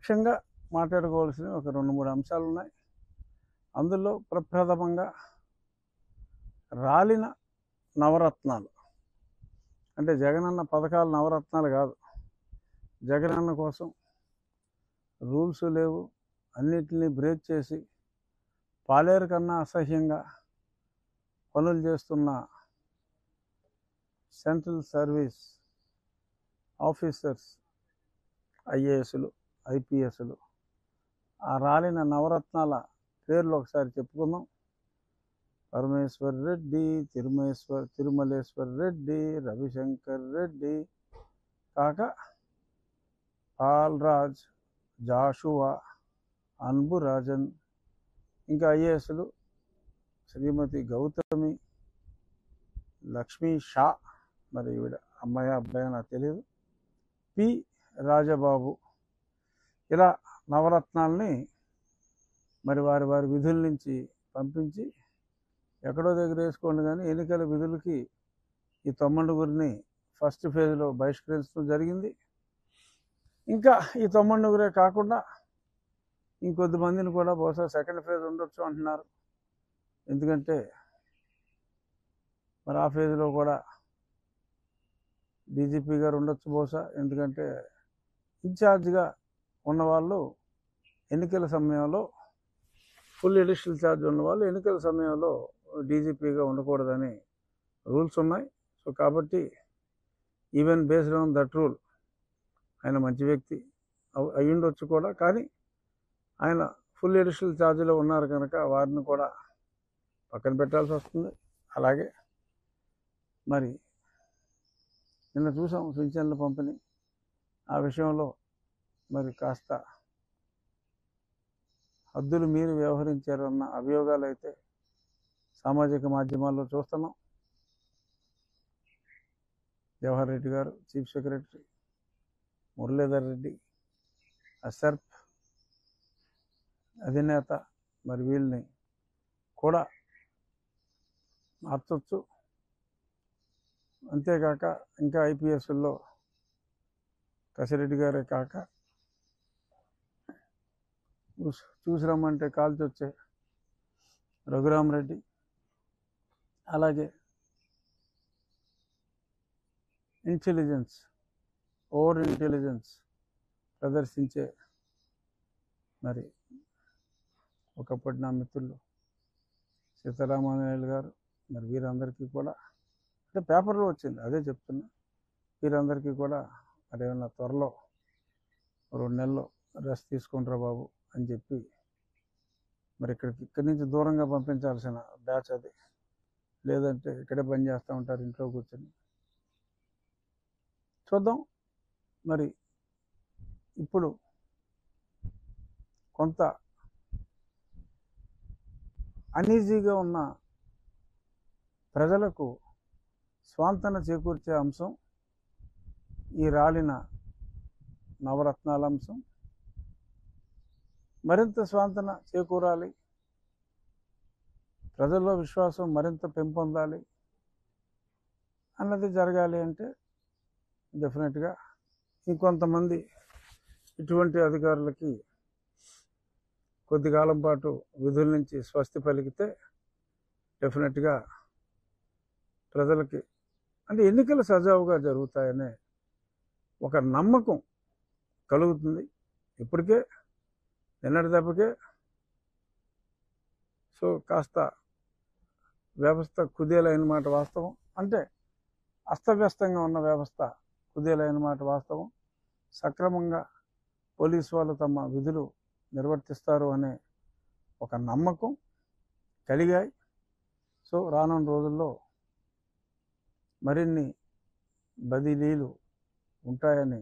ముఖ్యంగా మాట్లాడుకోవాల్సినవి ఒక 2-3 అంశాలు ఉన్నాయి. అందులో ప్రప్రథమంగా రాలిన నవరత్నాలు. అంటే జగనన్న పథకాలు నవరత్నాలు కాదు. జగనన్న కోసం రూల్స్ లేవు, అన్నిటినీ బ్రేక్ చేసి పాలేరు కన్నా అసహ్యంగా పనులు చేస్తున్న సెంట్రల్ సర్వీస్ ఆఫీసర్స్, ఐఏఎస్లు, ఐపీఎస్లు, ఆ రాలిన నవరత్నాల పేర్లు ఒకసారి చెప్పుకుందాం. పరమేశ్వర్ రెడ్డి, తిరుమలేశ్వర్ రెడ్డి, రవిశంకర్ రెడ్డి, కాక పాల్రాజ్, జాషువా, అన్బురాజన్, ఇంకా ఐఏఎస్లు శ్రీమతి గౌతమి, లక్ష్మీ షా, మరి ఈవిడ అమ్మాయి అబ్బాయి నాకు తెలియదు, పి రాజబాబు, ఇలా నవరత్నాల్ని మరి వారి వారి విధుల నుంచి పంపించి ఎక్కడో దగ్గర వేసుకోండి. కానీ ఎన్నికల విధులకి ఈ 9గురిని ఫస్ట్ ఫేజ్లో బహిష్కరించడం జరిగింది. ఇంకా ఈ 9గురే కాకుండా ఇంకొద్ది మందిని కూడా బహుశా సెకండ్ ఫేజ్ ఉండొచ్చు అంటున్నారు. ఎందుకంటే మరి ఆ ఫేజ్లో కూడా డీజీపీ గారు ఉండొచ్చు బహుశా. ఎందుకంటే ఇన్ఛార్జ్గా ఉన్నవాళ్ళు ఎన్నికల సమయంలో, ఫుల్ ఎడిషనల్ ఛార్జ్ ఉన్నవాళ్ళు ఎన్నికల సమయంలో డీజీపీగా ఉండకూడదని రూల్స్ ఉన్నాయి. సో కాబట్టి even based on that rule ఆయన మంచి వ్యక్తి అయ్యుండొచ్చు కూడా. కానీ ఆయన ఫుల్ ఎడిషనల్ ఛార్జ్లో ఉన్నారు కనుక వారిని కూడా పక్కన పెట్టాల్సి వస్తుంది. అలాగే మరి నిన్న చూసాం పింఛన్ల పంపిణీ, ఆ విషయంలో మరి కాస్త హద్దులు మీరి వ్యవహరించారన్న అభియోగాలు అయితే సామాజిక మాధ్యమాల్లో చూస్తున్నాం. జవహర్ రెడ్డి గారు, చీఫ్ సెక్రటరీ మురళీధర్ రెడ్డి, అసర్ప్ అధినేత, మరి వీళ్ళని కూడా మార్చొచ్చు. అంతేకాక ఇంకా ఐపీఎస్ల్లో కసిరెడ్డి గారే కాక చూసి రమ్మంటే కాల్చొచ్చే రఘురామరెడ్డి, అలాగే ఓవర్ ఇంటెలిజెన్స్ ప్రదర్శించే మరి ఒకప్పటి నా మిత్రులు సీతారామానాయుడు గారు, మరి వీరందరికీ కూడా అంటే పేపర్లో వచ్చింది అదే చెప్తున్నా, వీరందరికీ కూడా మరి ఏమన్నా త్వరలో 2 నెలల్లో రెస్ట్ తీసుకుంటారా బాబు అని చెప్పి మరి ఇక్కడి నుంచి దూరంగా పంపించాల్సిన బ్యాచ్ అది. లేదంటే ఇక్కడే పని చేస్తూ ఉంటారు ఇంట్లో కూర్చొని. చూద్దాం. మరి ఇప్పుడు కొంత అనీజీగా ఉన్న ప్రజలకు స్వాంతన చేకూర్చే అంశం ఈ రాలిన నవరత్నాల అంశం. మరింత స్వాంతన చేకూరాలి, ప్రజల్లో విశ్వాసం మరింత పెంపొందాలి అన్నది జరగాలి అంటే డెఫినెట్గా ఇంకొంతమంది ఇటువంటి అధికారులకి కొద్ది కాలం పాటు విధుల నుంచి స్వస్తి పలికితే డెఫినెట్గా ప్రజలకి అంటే ఎన్నికలు సజావుగా జరుగుతాయనే ఒక నమ్మకం కలుగుతుంది. ఇప్పటికే నిన్నటి దెబ్బకే సో కాస్త వ్యవస్థ కుదేలైన మాట వాస్తవం. అంటే అస్తవ్యస్తంగా ఉన్న వ్యవస్థ కుదేలైన మాట వాస్తవం. సక్రమంగా పోలీసు వాళ్ళు తమ విధులు నిర్వర్తిస్తారు అనే ఒక నమ్మకం కలిగాయి. సో రానున్న రోజుల్లో మరిన్ని బదిలీలు ఉంటాయని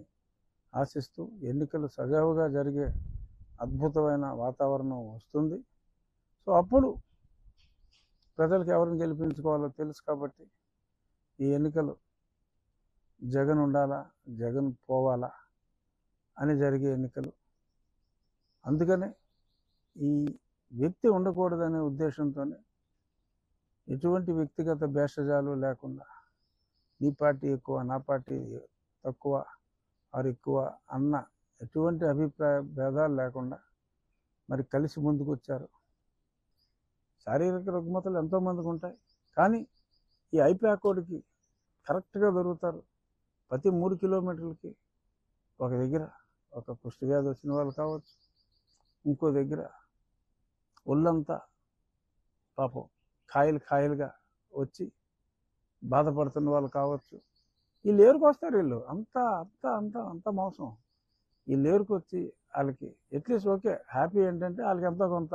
ఆశిస్తూ ఎన్నికలు సజావుగా జరిగే అద్భుతమైన వాతావరణం వస్తుంది. సో అప్పుడు ప్రజలకు ఎవరిని గెలిపించుకోవాలో తెలుసు. కాబట్టి ఈ ఎన్నికలు జగన్ ఉండాలా, జగన్ పోవాలా అని జరిగే ఎన్నికలు. అందుకనే ఈ వ్యక్తి ఉండకూడదనే ఉద్దేశంతోనే ఎటువంటి వ్యక్తిగత భేషజాలు లేకుండా నీ పార్టీ ఎక్కువ, నా పార్టీ తక్కువ ఆరు ఎక్కువ అన్న ఎటువంటి అభిప్రాయ భేదాలు లేకుండా మరి కలిసి ముందుకు వచ్చారు. శారీరక రుగ్మతలు ఎంతోమందికి ఉంటాయి, కానీ ఈ ఐపాకోడ్కి కరెక్ట్గా దొరుకుతారు. ప్రతి 3 కిలోమీటర్లకి ఒక దగ్గర ఒక కుష్టి వ్యాధి వచ్చిన వాళ్ళు కావచ్చు, ఇంకో దగ్గర ఒళ్ళంతా పాపం కాయలుగా వచ్చి బాధపడుతున్న వాళ్ళు కావచ్చు. వీళ్ళు ఏరుకొస్తారు, వీళ్ళు అంత మోసం. వీళ్ళు ఏరుకొచ్చి వాళ్ళకి అట్లీస్ట్ ఓకే హ్యాపీ ఏంటంటే వాళ్ళకి ఎంతో కొంత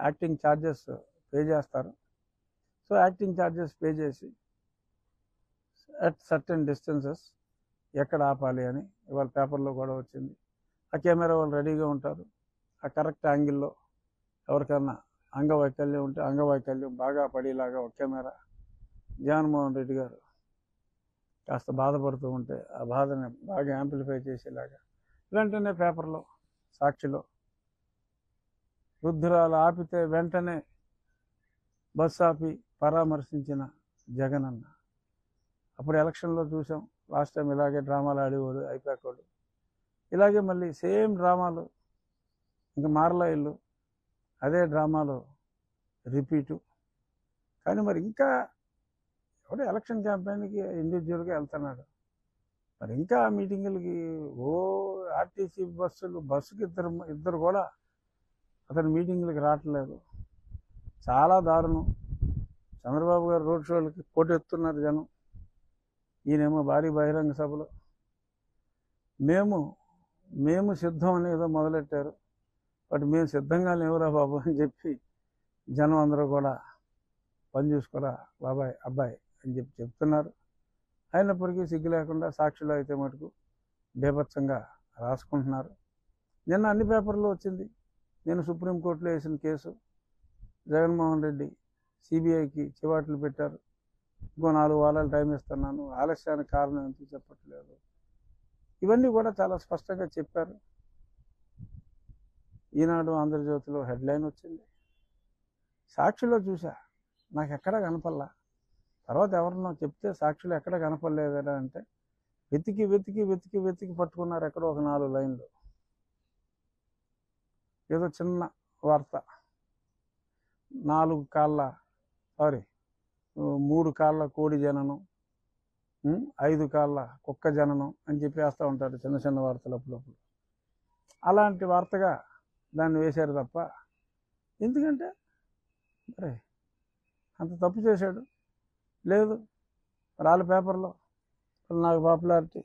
యాక్టింగ్ ఛార్జెస్ పే చేస్తారు. సో యాక్టింగ్ ఛార్జెస్ పే చేసి అట్ సర్టెన్ డిస్టెన్సెస్ ఎక్కడ ఆపాలి అని ఇవాళ పేపర్లో కూడా వచ్చింది. ఆ కెమెరా వాళ్ళు రెడీగా ఉంటారు. ఆ కరెక్ట్ యాంగిల్లో ఎవరికన్నా అంగవైకల్యం ఉంటే అంగవైకల్యం బాగా పడేలాగా ఒక కెమెరా, జగన్మోహన్ రెడ్డి గారు కాస్త బాధపడుతూ ఉంటే ఆ బాధని బాగా యాంప్లిఫై చేసేలాగా వెంటనే పేపర్లో, సాక్షిలో వృద్ధురాలు ఆపితే వెంటనే బస్సు ఆపి పరామర్శించిన జగన్ అన్న. అప్పుడు ఎలక్షన్లో చూసాం, లాస్ట్ టైం ఇలాగే డ్రామాలు ఆడేవాడు ఐపాకోడు. ఇలాగే మళ్ళీ సేమ్ డ్రామాలు ఇంకా మారలా ఇల్లు, అదే డ్రామాలు రిపీటు. కానీ మరి ఇంకా ఎవడో ఎలక్షన్ క్యాంపెయిన్కి ఇండివిజువల్గా వెళ్తున్నాడు, మరి ఇంకా మీటింగులకి ఆర్టీసీ బస్సుకి ఇద్దరు కూడా అతని మీటింగులకి రావట్లేదు. చాలా దారుణం. చంద్రబాబు గారు రోడ్ షోలకి పోటెత్తున్నారు జనం, ఈయనేమో భారీ బహిరంగ సభలో మేము సిద్ధం అని ఏదో మొదలెట్టారు. బట్ మేము సిద్ధంగా లేవురా బాబు అని చెప్పి జనం అందరూ కూడా పని చూసుకోరా బాబాయ్ అబ్బాయి అని చెప్తున్నారు. అయినప్పటికీ సిగ్గు లేకుండా సాక్షిలో అయితే మటుకు బేభత్సంగా రాసుకుంటున్నారు. నిన్న అన్ని పేపర్లో వచ్చింది. నేను సుప్రీంకోర్టులో వేసిన కేసు, జగన్మోహన్ రెడ్డి సిబిఐకి చివాట్లు పెట్టారు, ఇంకో 4 వారాలు టైం ఇస్తున్నాను, ఆలస్యానికి కారణం ఎందుకు చెప్పట్లేదు, ఇవన్నీ కూడా చాలా స్పష్టంగా చెప్పారు. ఈనాడు, ఆంధ్రజ్యోతిలో హెడ్లైన్ వచ్చింది. సాక్షిలో చూసా, నాకు ఎక్కడా కనపడలా. తర్వాత ఎవరన్నా చెప్తే సాక్షిలో ఎక్కడ కనపడలేదా అంటే వెతికి పట్టుకున్నారు ఎక్కడో ఒక 4 లైన్లు. ఏదో చిన్న వార్త, 3 కాళ్ళ కోడి జననం, 5 కాళ్ళ కుక్క జననం అని చెప్పి వేస్తూ ఉంటారు చిన్న వార్తలు అప్పుడప్పుడు. అలాంటి వార్తగా దాన్ని వేశారు తప్ప, ఎందుకంటే మరి అంత తప్పు చేశాడు లేదు. మరి వాళ్ళ పేపర్లో నాకు పాపులారిటీ,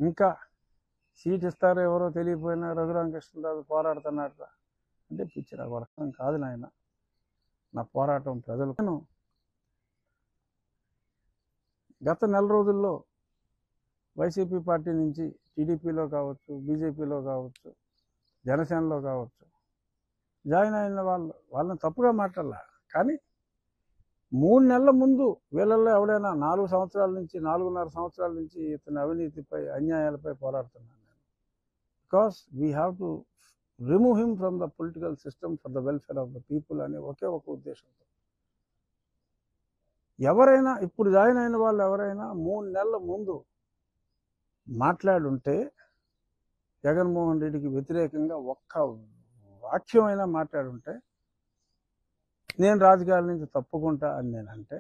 ఇంకా సీట్ ఇస్తారో ఎవరో తెలియపోయినా రఘురామకృష్ణరాజు పోరాడుతున్నాడు అంటే పిచ్చి నాకు అర్థం కాదు నాయన. నా పోరాటం ప్రజలకు. నేను గత నెల రోజుల్లో వైసీపీ పార్టీ నుంచి టీడీపీలో కావచ్చు, బీజేపీలో కావచ్చు, జనసేనలో కావచ్చు జాయిన్ అయిన వాళ్ళని తప్పుగా మాట్లాడాల. కానీ 3 నెలల ముందు వీళ్ళల్లో ఎవడైనా 4 సంవత్సరాల నుంచి 4.5 సంవత్సరాల నుంచి ఇతని అవినీతిపై, అన్యాయాలపై పోరాడుతున్నాను నేను. Because we have to remove him from the political system for the welfare of the people అనే ఒకే ఒక ఉద్దేశంతో ఎవరైనా ఇప్పుడు జాయిన్ అయిన వాళ్ళు ఎవరైనా 3 నెలల ముందు మాట్లాడుంటే, జగన్మోహన్ రెడ్డికి వ్యతిరేకంగా ఒక్క వాక్యమైనా మాట్లాడుంటే, నేను రాజకీయాల నుంచి తప్పుకుంటా అని నేనంటే,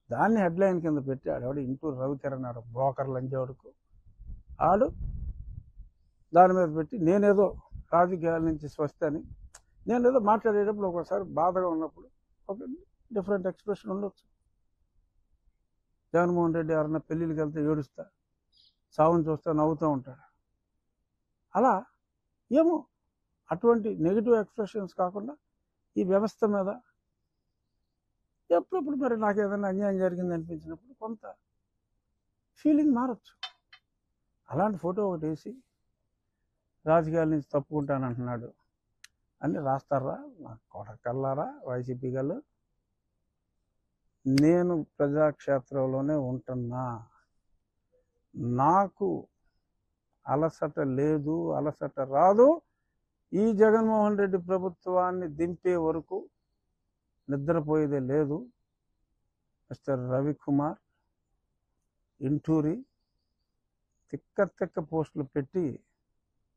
దాన్ని హెడ్లైన్ కింద పెట్టి ఆడవాడు ఇంటూరు రవికిరణ్ ఆడు బ్రోకర్ లంజోడుకు ఆడు దాని మీద పెట్టి నేనేదో రాజకీయాల నుంచి స్వస్తి అని, నేనేదో మాట్లాడేటప్పుడు ఒకసారి బాధగా ఉన్నప్పుడు ఒక డిఫరెంట్ ఎక్స్ప్రెషన్ ఉండొచ్చు. జగన్మోహన్ రెడ్డి ఎవరన్నా పెళ్ళిళ్ళకి వెళ్తే ఏడుస్తా, సావును చూస్తే నవ్వుతూ ఉంటాడు. అలా ఏమో అటువంటి నెగిటివ్ ఎక్స్ప్రెషన్స్ కాకుండా ఈ వ్యవస్థ మీద ఎప్పుడప్పుడు మరి నాకు ఏదైనా అన్యాయం జరిగింది అనిపించినప్పుడు కొంత ఫీలింగ్ మారచ్చు. అలాంటి ఫోటో ఒకటి వేసి రాజకీయాల నుంచి తప్పుకుంటానంటున్నాడు అని రాస్తారా నా కొడకల్లారా వైసీపీ గారు? నేను ప్రజాక్షేత్రంలోనే ఉంటున్నా, నాకు అలసట లేదు, అలసట రాదు. ఈ జగన్మోహన్ రెడ్డి ప్రభుత్వాన్ని దింపే వరకు నిద్రపోయేదే లేదు. మిస్టర్ రవికుమార్ ఇంటూరి తిక్క తిక్క పోస్టులు పెట్టి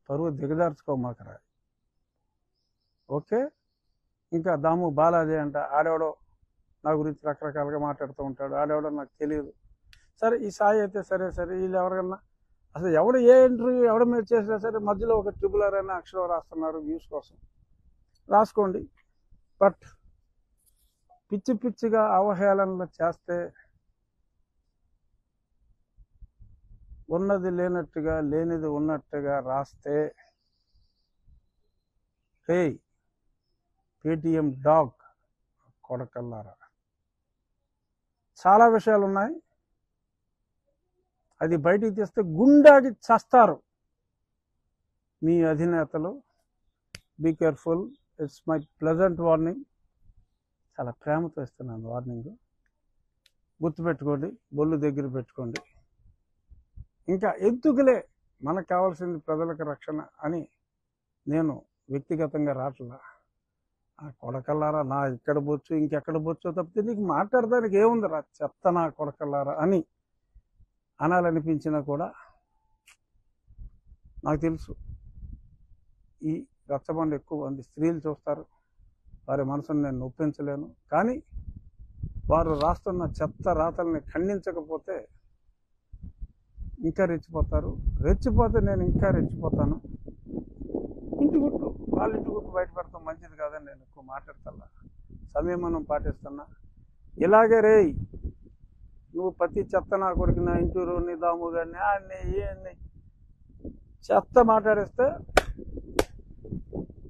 పరువు దిగజార్చుకోమాకరా. ఓకే. ఇంకా దాము బాలాజీ అంట, ఆడెవడో నా గురించి రకరకాలుగా మాట్లాడుతూ ఉంటాడు, ఆడెవడో నాకు తెలియదు. సరే ఈ సాయి అయితే సరే వీళ్ళు ఎవరికన్నా అసలు ఎవడు ఏ ఇంటర్వ్యూ ఎవడ మీద చేసినా సరే మధ్యలో ఒక ట్రిపులర్ అనే అక్షరం రాస్తున్నారు వ్యూస్ కోసం. రాసుకోండి. బట్ పిచ్చి పిచ్చిగా అవహేళనలు చేస్తే, ఉన్నది లేనట్టుగా లేనిది ఉన్నట్టుగా రాస్తే, హే పేటిఎం డాగ్ కొడకల్లారా, చాలా విషయాలు ఉన్నాయి. అది బయటికి తీస్తే గుండాకి చస్తారు మీ అధినేతలు. Be careful. It's my pleasant warning. చాలా ప్రేమతో ఇస్తున్నాను వార్నింగ్. గుర్తుపెట్టుకోండి, బొల్లు దగ్గర పెట్టుకోండి. ఇంకా ఎందుకులే, మనకు కావాల్సింది ప్రజలకు రక్షణ అని నేను వ్యక్తిగతంగా రాట్లా. ఆ కొడకల్లారా నా ఇక్కడ బొచ్చు ఇంకెక్కడ బొచ్చో తప్పితే నీకు మాట్లాడడానికి ఏముంది రా చెత్త నా కొడకల్లారా అని అనాలనిపించినా కూడా నాకు తెలుసు ఈ రచ్చబండ ఎక్కువ మంది స్త్రీలు చూస్తారు, వారి మనసును నేను నొప్పించలేను. కానీ వారు రాస్తున్న చెత్త రాతల్ని ఖండించకపోతే ఇంకా రెచ్చిపోతారు. రెచ్చిపోతే నేను ఇంకా రెచ్చిపోతాను. ఇంటి గుట్టు వాళ్ళ ఇంటి గుట్టు బయట పెడతాం మంచిది కాదని నేను ఎక్కువ మాట్లాడతా. సంయమనం పాటిస్తున్నా. ఇలాగే రే నువ్వు ప్రతి చెత్త నా కొడుకు నా ఇంటూరు నీ దాము గారిని అన్ని చెత్త మాట్లాడిస్తే